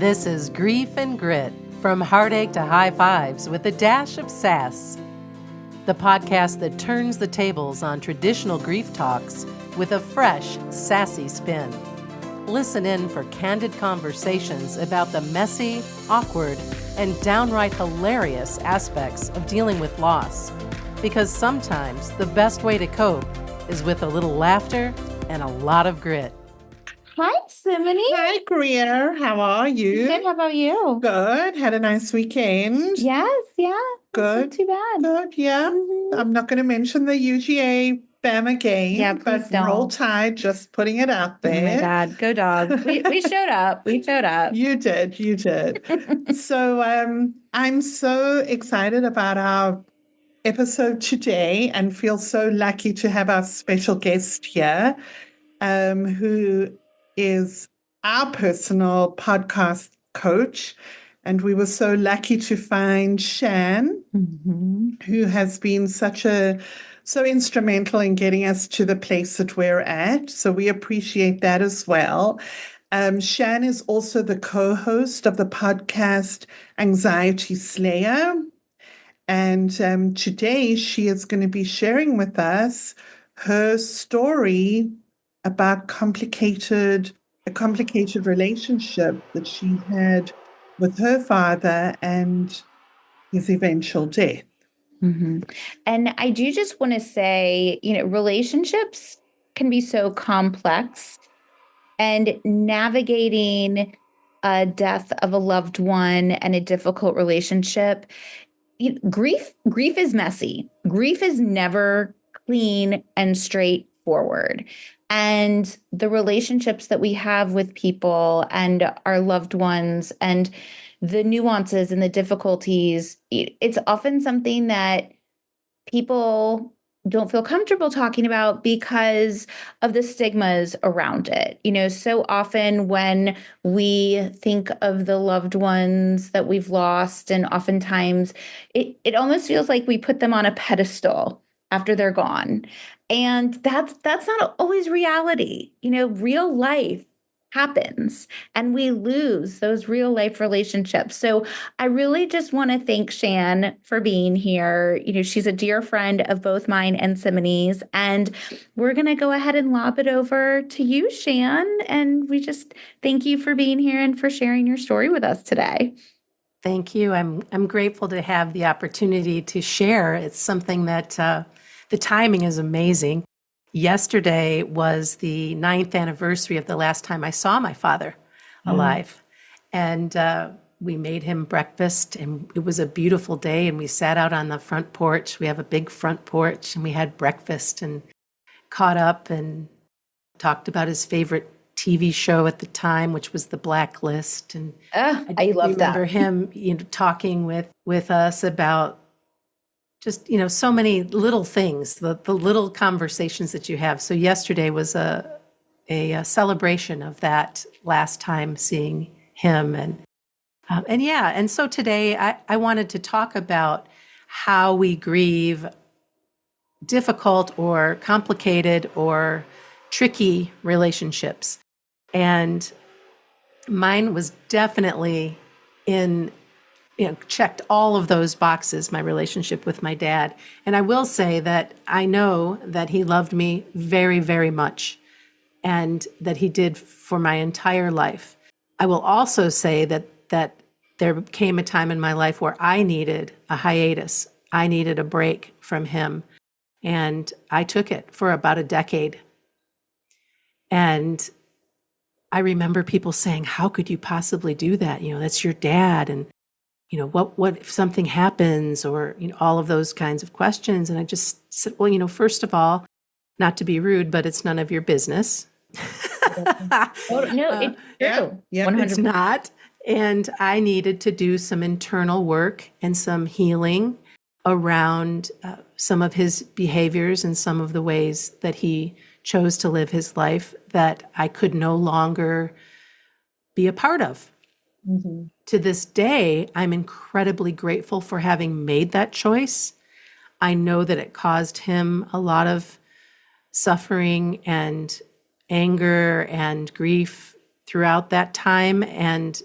This is Grief and Grit, from heartache to high fives with a dash of sass. The podcast that turns the tables on traditional grief talks with a fresh, sassy spin. Listen in for candid conversations about the messy, awkward, and downright hilarious aspects of dealing with loss. Because sometimes the best way to cope is with a little laughter and a lot of grit. Hi, Simonie. Hi, Greer. How are you? Good. How about you? Good. Had a nice weekend. Yes. Yeah. Good. Not too bad. Good. Yeah. Mm-hmm. I'm not going to mention the UGA Bama game. Yeah, please but don't. Roll Tide, just putting it out there. Oh my God. Go Dogs. We showed up. We showed up. You did. So I'm so excited about our episode today and feel so lucky to have our special guest here, who is our personal podcast coach. And we were so lucky to find Shann, who has been so instrumental in getting us to the place that we're at. So we appreciate that as well. Shann is also the co-host of the podcast Anxiety Slayer. And today she is going to be sharing with us her story about a complicated relationship that she had with her father and his eventual death. Mm-hmm. And I do just want to say, relationships can be so complex, and navigating a death of a loved one and a difficult relationship, grief is messy. Grief is never clean and straightforward. And the relationships that we have with people and our loved ones and the nuances and the difficulties, it's often something that people don't feel comfortable talking about because of the stigmas around it. So often when we think of the loved ones that we've lost, and oftentimes it almost feels like we put them on a pedestal after they're gone. And that's not always reality. Real life happens and we lose those real life relationships. So I really just want to thank Shann for being here. She's a dear friend of both mine and Simonie's, and we're going to go ahead and lob it over to you, Shann. And we just thank you for being here and for sharing your story with us today. Thank you. I'm grateful to have the opportunity to share. It's something that the timing is amazing. Yesterday was the 9th anniversary of the last time I saw my father alive. And we made him breakfast, and it was a beautiful day, and we sat out on the front porch. We have a big front porch, and we had breakfast and caught up and talked about his favorite TV show at the time, which was The Blacklist. And I love that. I remember him talking with us about just, so many little things, the little conversations that you have. So yesterday was a celebration of that last time seeing him. And so today I wanted to talk about how we grieve difficult or complicated or tricky relationships. And mine was definitely checked all of those boxes, my relationship with my dad. And I will say that I know that he loved me very, very much, and that he did for my entire life. I will also say that there came a time in my life where I needed a hiatus. I needed a break from him, and I took it for about a decade. And I remember people saying, how could you possibly do that? That's your dad. And what if something happens, or, all of those kinds of questions. And I just said, well, first of all, not to be rude, but it's none of your business. No, it's true. Yeah, 100%. It's not. And I needed to do some internal work and some healing around some of his behaviors and some of the ways that he chose to live his life that I could no longer be a part of. Mm-hmm. To this day, I'm incredibly grateful for having made that choice. I know that it caused him a lot of suffering and anger and grief throughout that time. And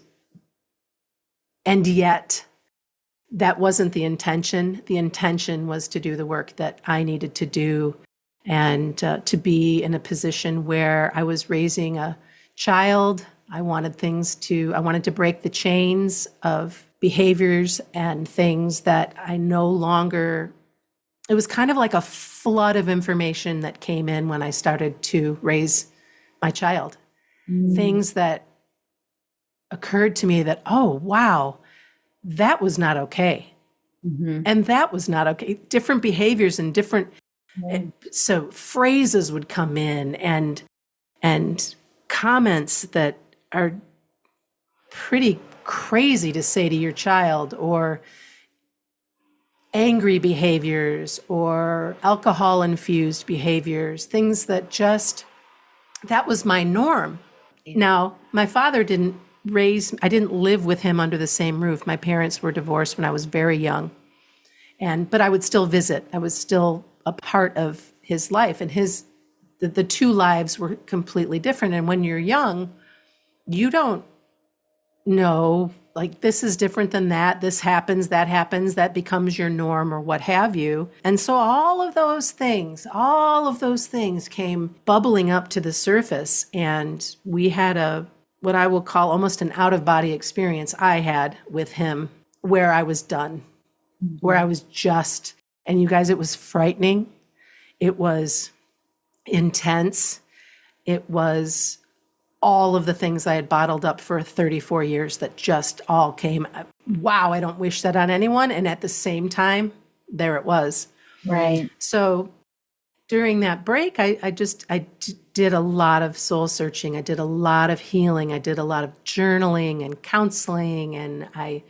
And yet that wasn't the intention. The intention was to do the work that I needed to do, and to be in a position where I was raising a child. I wanted to break the chains of behaviors and things that I no longer, it was kind of like a flood of information that came in when I started to raise my child. Things that occurred to me that, oh, wow, that was not okay. And that was not okay. Different behaviors and different, and so phrases would come in and comments that are pretty crazy to say to your child, or angry behaviors or alcohol infused behaviors, things that just, that was my norm. Now, my father I didn't live with him under the same roof. My parents were divorced when I was very young. But I would still visit. I was still a part of his life, and the two lives were completely different. And when you're young, you don't know, like, this is different than that. This happens, that becomes your norm or what have you. And so all of those things came bubbling up to the surface. And we had what I will call almost an out-of-body experience I had with him, where I was done, where I was just, and you guys, it was frightening. It was intense. It was all of the things I had bottled up for 34 years that just all came. Wow, I don't wish that on anyone. And at the same time, there it was. Right. So during that break, I did a lot of soul searching. I did a lot of healing. I did a lot of journaling and counseling, and I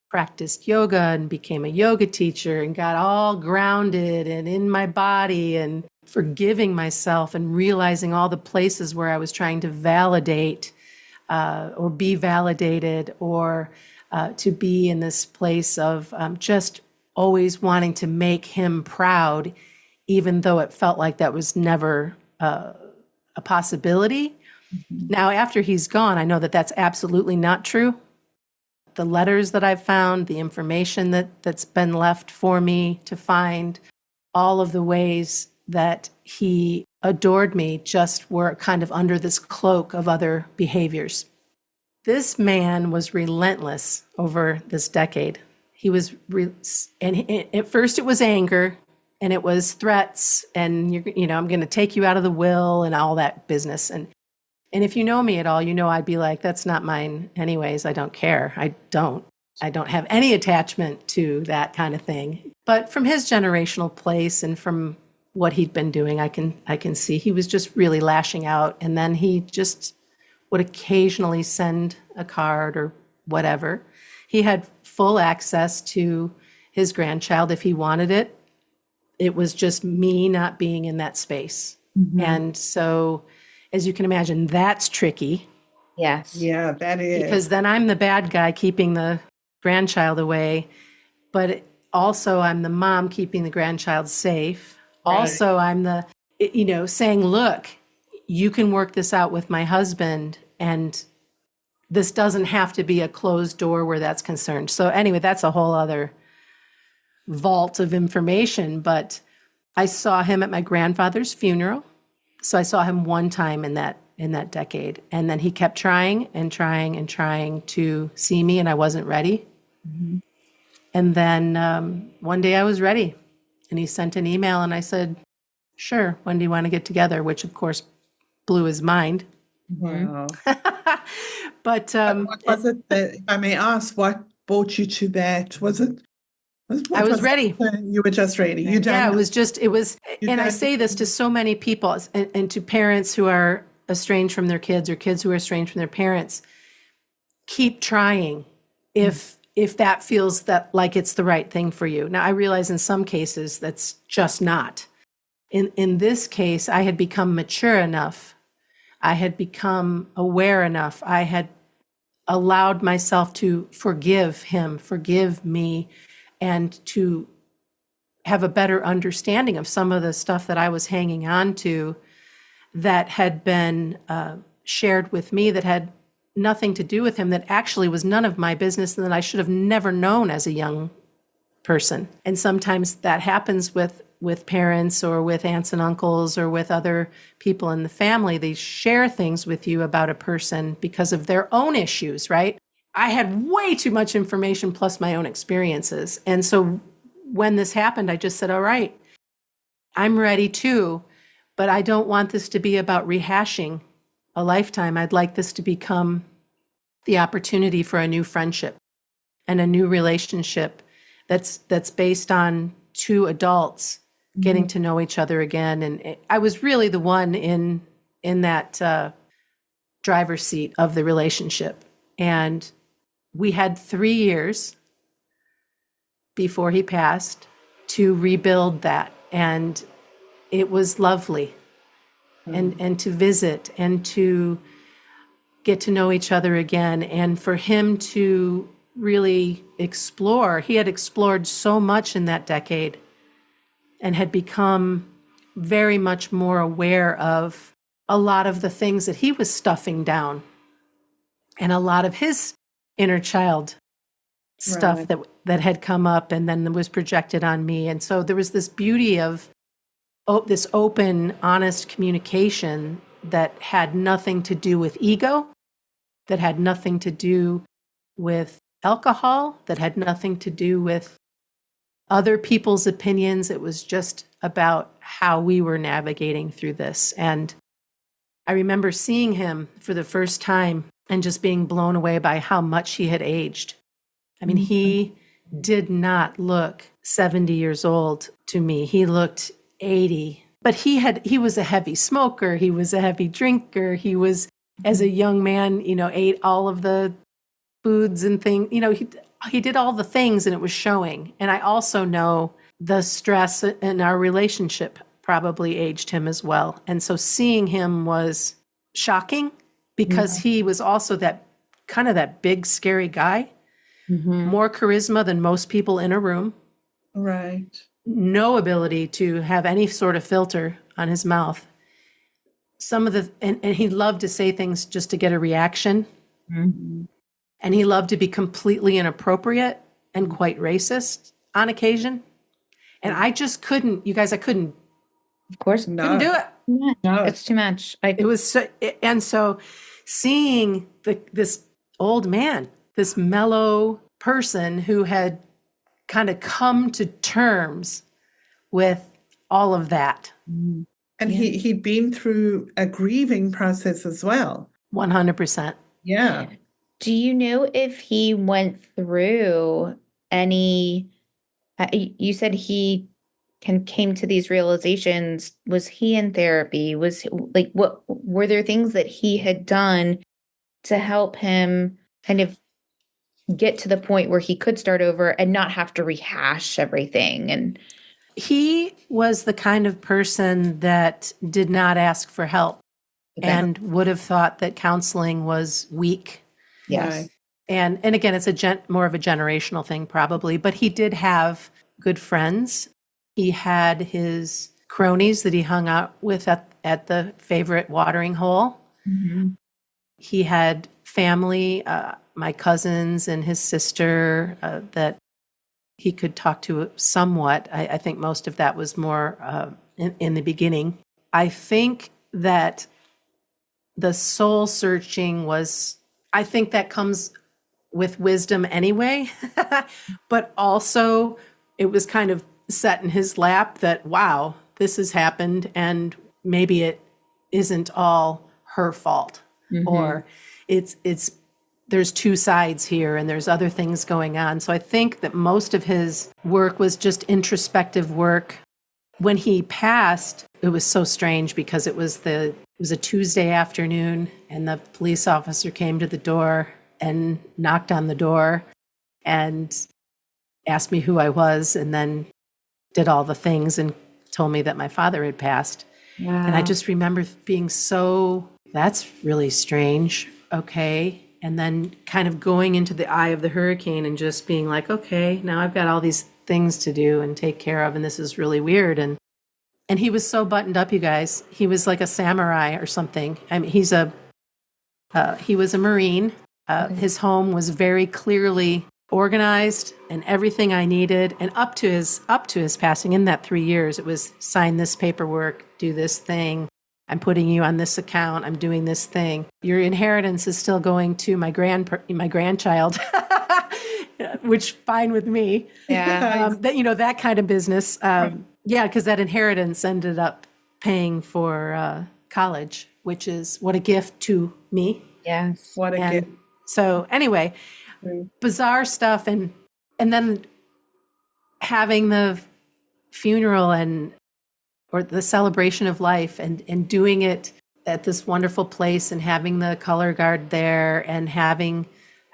practiced yoga and became a yoga teacher and got all grounded and in my body, and forgiving myself and realizing all the places where I was trying to validate or be validated, or to be in this place of just always wanting to make him proud, even though it felt like that was never a possibility. Now, after he's gone, I know that that's absolutely not true. The letters that I've found, the information that's been left for me to find, all of the ways that he adored me just were kind of under this cloak of other behaviors. This man was relentless over this decade. He was, at first it was anger, and it was threats, and I'm going to take you out of the will and all that business. And if you know me at all, I'd be like, that's not mine anyways. I don't care. I don't have any attachment to that kind of thing. But from his generational place and from what he'd been doing, I can see he was just really lashing out. And then he just would occasionally send a card or whatever. He had full access to his grandchild if he wanted it. It was just me not being in that space. And so, as you can imagine, that's tricky. Yes. Yeah, that is. Because then I'm the bad guy keeping the grandchild away, but also I'm the mom keeping the grandchild safe. Right. Also, I'm the, saying, look, you can work this out with my husband, and this doesn't have to be a closed door where that's concerned. So anyway, that's a whole other vault of information. But I saw him at my grandfather's funeral. So I saw him one time in that decade. And then he kept trying and trying and trying to see me, and I wasn't ready. And then one day I was ready, and he sent an email, and I said, sure, when do you want to get together? Which, of course, blew his mind. Wow. But what was it that, if I may ask, what brought you to that? I was ready. You were just ready. You done. Yeah, it was, and I say this to so many people, and to parents who are estranged from their kids, or kids who are estranged from their parents. Keep trying if that feels that like it's the right thing for you. Now, I realize in some cases that's just not. In this case, I had become mature enough. I had become aware enough. I had allowed myself to forgive him, forgive me, and to have a better understanding of some of the stuff that I was hanging on to that had been shared with me, that had nothing to do with him that actually was none of my business and that I should have never known as a young person. And sometimes that happens with parents or with aunts and uncles or with other people in the family. They share things with you about a person because of their own issues, right? I had way too much information plus my own experiences. And so when this happened, I just said, all right, I'm ready too, but I don't want this to be about rehashing a lifetime. I'd like this to become the opportunity for a new friendship and a new relationship that's based on two adults getting to know each other again. And I was really the one in that driver's seat of the relationship. And we had 3 years before he passed to rebuild that. And it was lovely. And to visit and to get to know each other again. And for him to really explore, he had explored so much in that decade and had become very much more aware of a lot of the things that he was stuffing down and a lot of his inner child stuff that had come up and then was projected on me. And so there was this beauty of this open, honest communication that had nothing to do with ego, that had nothing to do with alcohol, that had nothing to do with other people's opinions. It was just about how we were navigating through this. And I remember seeing him for the first time and just being blown away by how much he had aged. I mean, he did not look 70 years old to me. He looked 80. But he was a heavy smoker. He was a heavy drinker. He was, as a young man, ate all of the foods and things. He did all the things and it was showing. And I also know the stress in our relationship probably aged him as well. And so seeing him was shocking because he was also that big, scary guy, more charisma than most people in a room. Right. No ability to have any sort of filter on his mouth. And he loved to say things just to get a reaction. And he loved to be completely inappropriate and quite racist on occasion. And I just couldn't, you guys, I couldn't. Of course. Couldn't do it. No. It's too much. It was so, and so seeing this old man, this mellow person who had kind of come to terms with all of that. And he'd been through a grieving process as well. 100%. Yeah. Do you know if he went through any, you said he came to these realizations. Was he in therapy? What were there things that he had done to help him kind of get to the point where he could start over and not have to rehash everything? And he was the kind of person that did not ask for help and would have thought that counseling was weak. yes. Right. And again, it's more of a generational thing probably, but he did have good friends. He had his cronies that he hung out with at the favorite watering hole. He had family, my cousins and his sister that he could talk to somewhat. I think most of that was more in the beginning. I think that the soul searching I think that comes with wisdom anyway, but also it was kind of set in his lap that, wow, this has happened and maybe it isn't all her fault or there's two sides here and there's other things going on. So I think that most of his work was just introspective work. When he passed, it was so strange because it was a Tuesday afternoon and the police officer came to the door and knocked on the door and asked me who I was and then did all the things and told me that my father had passed. Wow. And I just remember being that's really strange. Okay. And then kind of going into the eye of the hurricane and just being like, okay, now I've got all these things to do and take care of, and this is really weird. And he was so buttoned up, you guys. He was like a samurai or something. I mean, he's a He was a Marine. His home was very clearly organized and everything I needed. And up to his passing, in that 3 years, it was sign this paperwork, do this thing. I'm putting you on this account. I'm doing this thing. Your inheritance is still going to my grandchild, which fine with me. Yeah. That kind of business. Yeah, because that inheritance ended up paying for college, which is what a gift to me. Yes. What a gift. So anyway, bizarre stuff, and then having the funeral or the celebration of life and doing it at this wonderful place and having the color guard there and having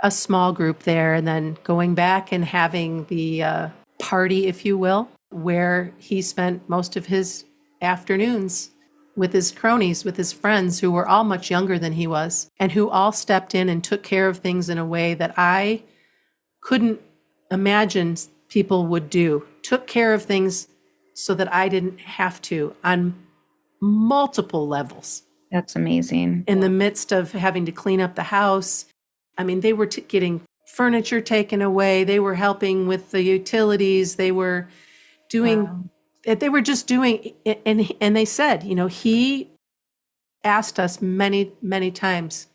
a small group there and then going back and having the party, if you will, where he spent most of his afternoons with his cronies, with his friends who were all much younger than he was and who all stepped in and took care of things in a way that I couldn't imagine people would do, took care of things so that I didn't have to on multiple levels. That's amazing. In the midst of having to clean up the house, I mean, they were getting furniture taken away. They were helping with the utilities. They were doing, they were just doing, and they said, he asked us many, many times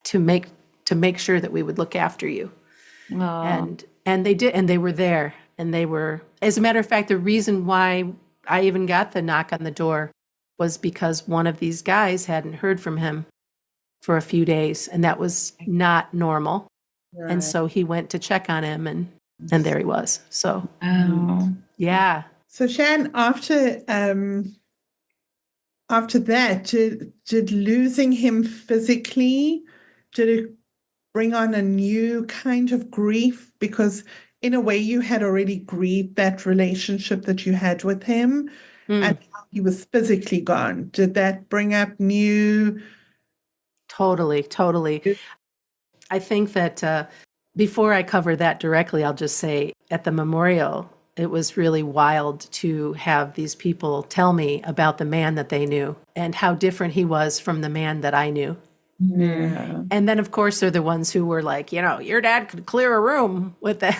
to make sure that we would look after you. And they did, and they were there. And they were, as a matter of fact, the reason why I even got the knock on the door was because one of these guys hadn't heard from him for a few days, and that was not normal. Right. And so he went to check on him, and there he was. So, yeah. So Shann, after that, did losing him physically, did it bring on a new kind of grief? Because in a way, you had already grieved that relationship that you had with him, and he was physically gone. Did that bring up new? Totally. I think that before I cover that directly, I'll just say at the memorial, it was really wild to have these people tell me about the man that they knew and how different he was from the man that I knew. Yeah. And then, of course, they're the ones who were like, your dad could clear a room with that.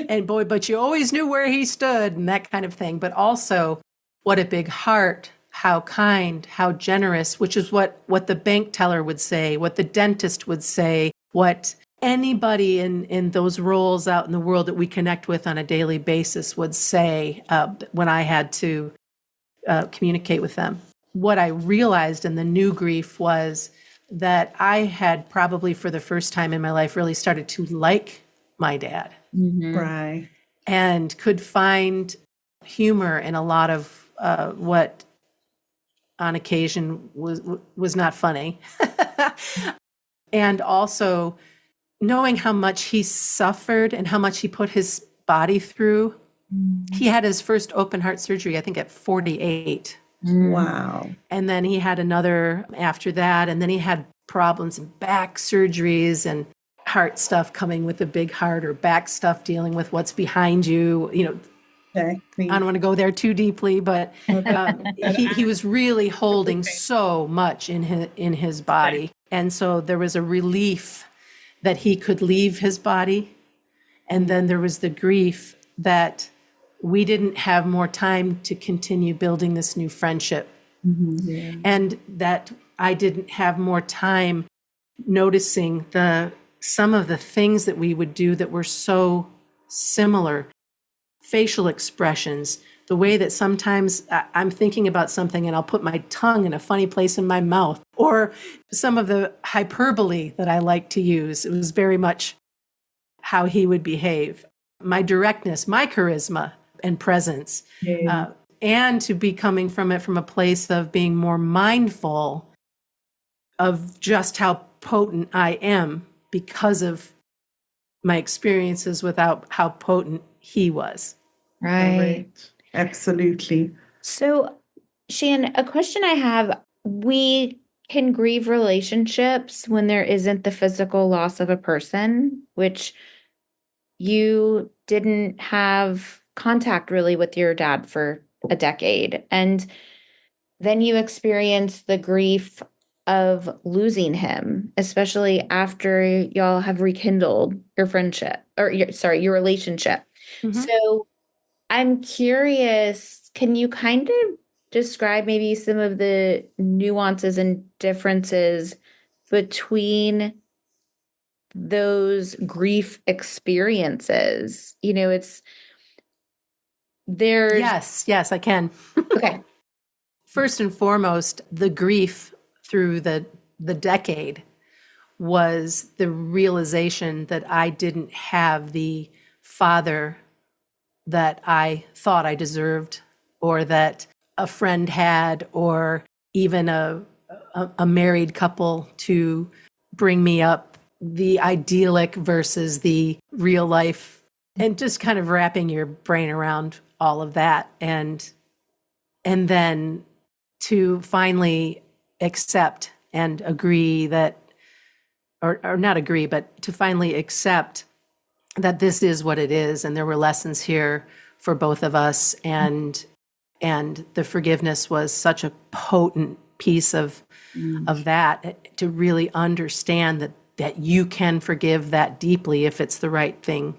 And boy, but you always knew where he stood and that kind of thing. But also, what a big heart, how kind, how generous, which is what the bank teller would say, what the dentist would say, what anybody in those roles out in the world that we connect with on a daily basis would say when I had to communicate with them. What I realized in the new grief was that I had probably for the first time in my life really started to like my dad. Mm-hmm. Right. And could find humor in a lot of what on occasion was not funny. And also knowing how much he suffered and how much he put his body through. Mm-hmm. He had his first open heart surgery, I think, at 48. Wow. And then he had another after that. And then he had problems in back surgeries and heart stuff coming with a big heart or back stuff dealing with what's behind you. Okay. I don't want to go there too deeply, but he was really holding so much in his body. And so there was a relief that he could leave his body. And then there was the grief that we didn't have more time to continue building this new friendship. Mm-hmm. Yeah. And that I didn't have more time noticing some of the things that we would do that were so similar. Facial expressions, the way that sometimes I'm thinking about something and I'll put my tongue in a funny place in my mouth, or some of the hyperbole that I like to use. It was very much how he would behave. My directness, my charisma and presence, and to be coming from it from a place of being more mindful of just how potent I am because of my experiences without how potent he was. Right. Absolutely. So, Shann, a question I have, we can grieve relationships when there isn't the physical loss of a person, which you didn't have contact really with your dad for a decade. And then you experience the grief of losing him, especially after y'all have rekindled your friendship or your relationship. Mhm. So I'm curious, can you kind of describe maybe some of the nuances and differences between those grief experiences? There's Yes, I can. okay. First and foremost, the grief through the decade was the realization that I didn't have the father that I thought I deserved, or that a friend had, or even a married couple to bring me up, the idyllic versus the real life, and just kind of wrapping your brain around all of that. And then to finally accept and agree that, or not agree, but to finally accept that this is what it is, and there were lessons here for both of us, and the forgiveness was such a potent piece of that, to really understand that you can forgive that deeply if it's the right thing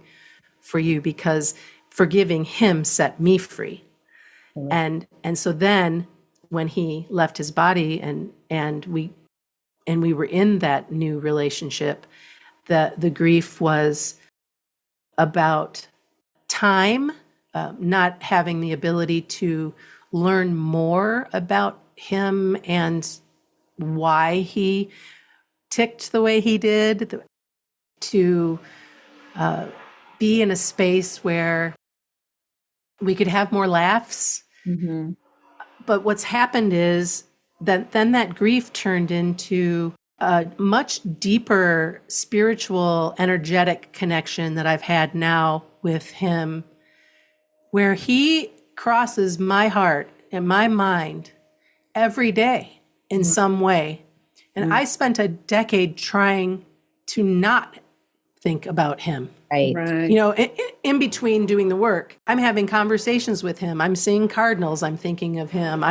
for you, because forgiving him set me free. And so then when he left his body, and we were in that new relationship, the grief was about time, not having the ability to learn more about him and why he ticked the way he did, to be in a space where we could have more laughs. Mm-hmm. But what's happened is that then that grief turned into a much deeper spiritual, energetic connection that I've had now with him, where he crosses my heart and my mind every day in some way. And I spent a decade trying to not think about him. Right. Right. You know, in between doing the work, I'm having conversations with him. I'm seeing cardinals. I'm thinking of him.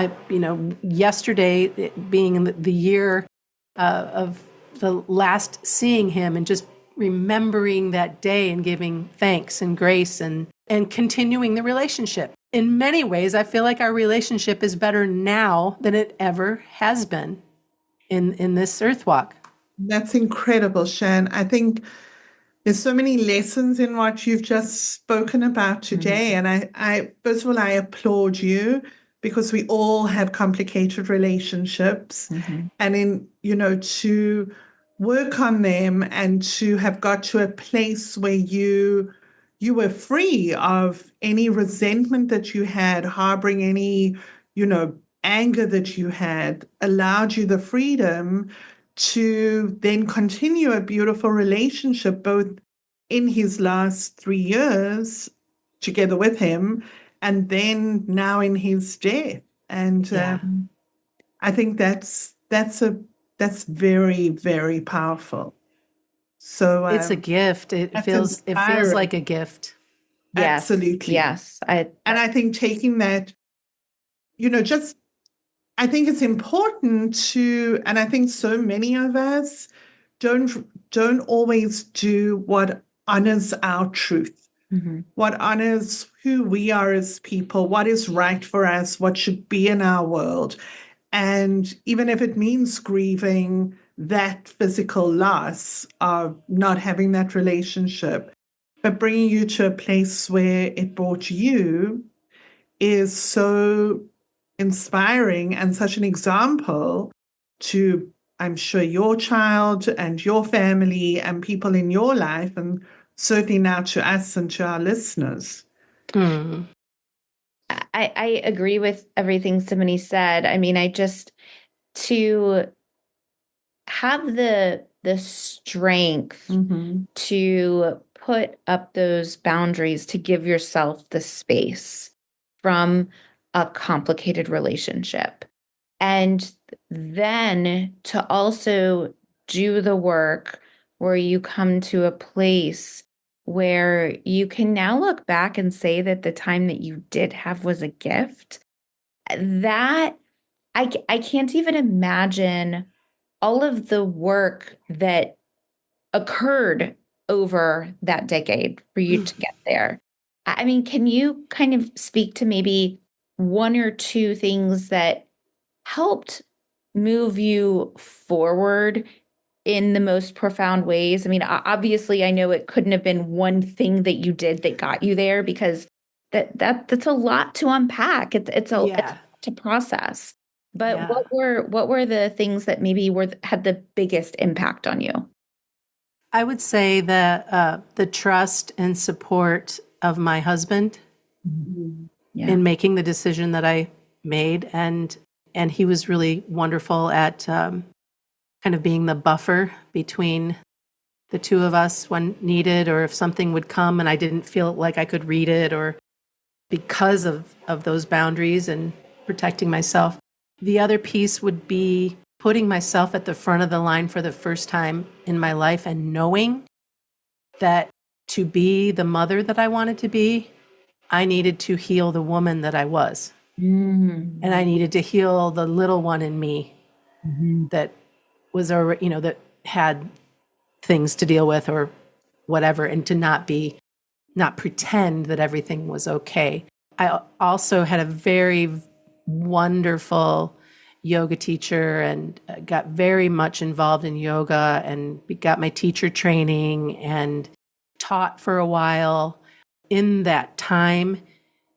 Yesterday, it being the year of the last seeing him, and just remembering that day and giving thanks and grace, and continuing the relationship. In many ways, I feel like our relationship is better now than it ever has been in this earth walk. That's incredible, Shann. I think there's so many lessons in what you've just spoken about today. And I first of all, I applaud you, because we all have complicated relationships. And to work on them, and to have got to a place where you were free of any resentment that you had, harboring any, anger that you had, allowed you the freedom to then continue a beautiful relationship, both in his last 3 years together with him, and then now in his death. And Yeah. I think that's very, very powerful. So It's a gift. It feels inspiring. like a gift. Yes. Absolutely. Yes. And I think taking that, I think it's important to, and I think so many of us don't always do what honors our truth, what honors who we are as people, what is right for us, what should be in our world. And even if it means grieving that physical loss of not having that relationship, but bringing you to a place where it brought you, is so inspiring and such an example to, I'm sure, your child and your family and people in your life, and certainly now to us and to our listeners. I agree with everything Simonie said. I mean, to have the strength to put up those boundaries, to give yourself the space from a complicated relationship, and then to also do the work where you come to a place where you can now look back and say that the time that you did have was a gift. That I can't even imagine all of the work that occurred over that decade for you to get there. I mean, can you kind of speak to maybe one or two things that helped move you forward in the most profound ways? I mean, obviously, I know it couldn't have been one thing that you did that got you there, because that's a lot to unpack. It's a Yeah. to process. But Yeah. what were the things that maybe had the biggest impact on you? I would say that the trust and support of my husband Yeah. in making the decision that I made, and he was really wonderful at kind of being the buffer between the two of us when needed, or if something would come and I didn't feel like I could read it, or because of those boundaries and protecting myself. The other piece would be putting myself at the front of the line for the first time in my life and knowing that to be the mother that I wanted to be, I needed to heal the woman that I was. Mm. And I needed to heal the little one in me that was already, that had things to deal with or whatever, and to not pretend that everything was okay. I also had a very wonderful yoga teacher and got very much involved in yoga and got my teacher training and taught for a while. In that time,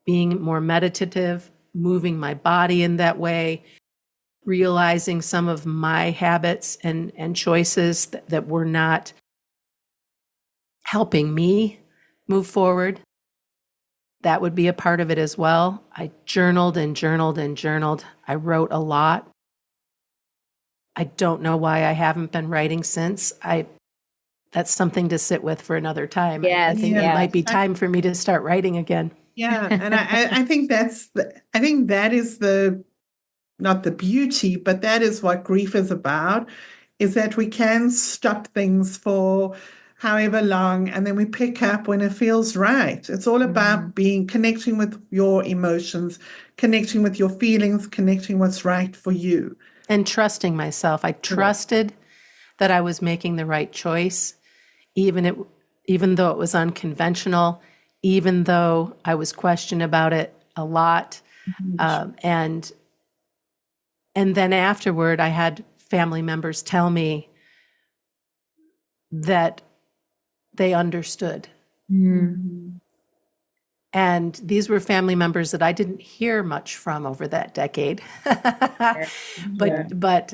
being more meditative, moving my body in that way, realizing some of my habits and choices that were not helping me move forward. That would be a part of it as well. I journaled and journaled and journaled. I wrote a lot. I don't know why I haven't been writing since. That's something to sit with for another time. I think it might be time for me to start writing again. Yeah, and I think I think that is not the beauty, but that is what grief is about, is that we can stop things for however long, and then we pick up when it feels right. It's all about connecting with your emotions, connecting with your feelings, connecting what's right for you. And trusting myself. I trusted that I was making the right choice, even though it was unconventional, even though I was questioned about it a lot. And then afterward, I had family members tell me that they understood. And these were family members that I didn't hear much from over that decade. But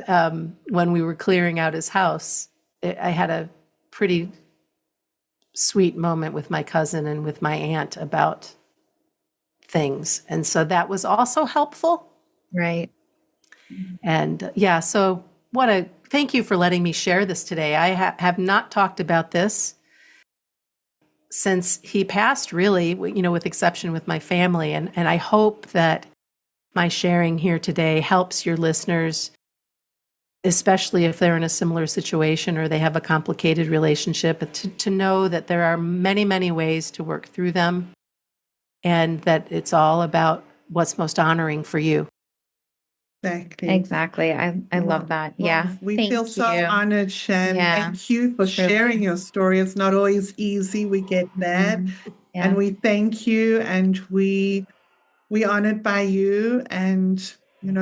when we were clearing out his house, I had a pretty sweet moment with my cousin and with my aunt about things. And so that was also helpful. Right. And so thank you for letting me share this today. I have not talked about this since he passed, really, with exception with my family. And I hope that my sharing here today helps your listeners, especially if they're in a similar situation or they have a complicated relationship, to know that there are many, many ways to work through them, and that it's all about what's most honoring for you. Exactly. I love that. Yeah. We feel so honored, Shann. Thank you for sharing your story. It's not always easy. We get that. And we thank you, and we honored by you, and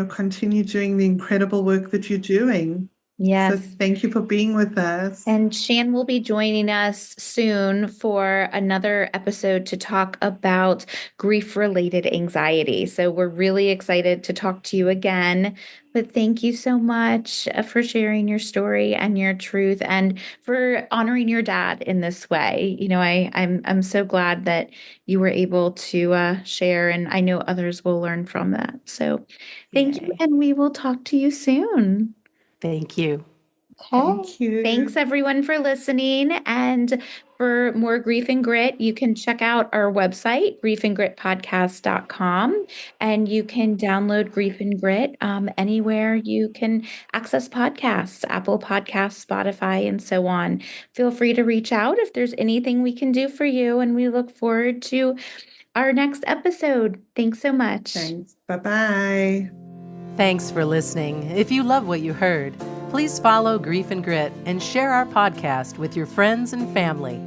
continue doing the incredible work that you're doing. Yes. So thank you for being with us. And Shann will be joining us soon for another episode to talk about grief-related anxiety. So we're really excited to talk to you again. But thank you so much for sharing your story and your truth, and for honoring your dad in this way. I'm so glad that you were able to share, and I know others will learn from that. So thank you, and we will talk to you soon. Thank you. Thank you. Thanks everyone for listening. And for more Grief and Grit, you can check out our website, griefandgritpodcast.com. And you can download Grief and Grit anywhere you can access podcasts, Apple Podcasts, Spotify, and so on. Feel free to reach out if there's anything we can do for you. And we look forward to our next episode. Thanks so much. Thanks. Bye-bye. Thanks for listening. If you love what you heard, Please follow Grief and Grit and share our podcast with your friends and family.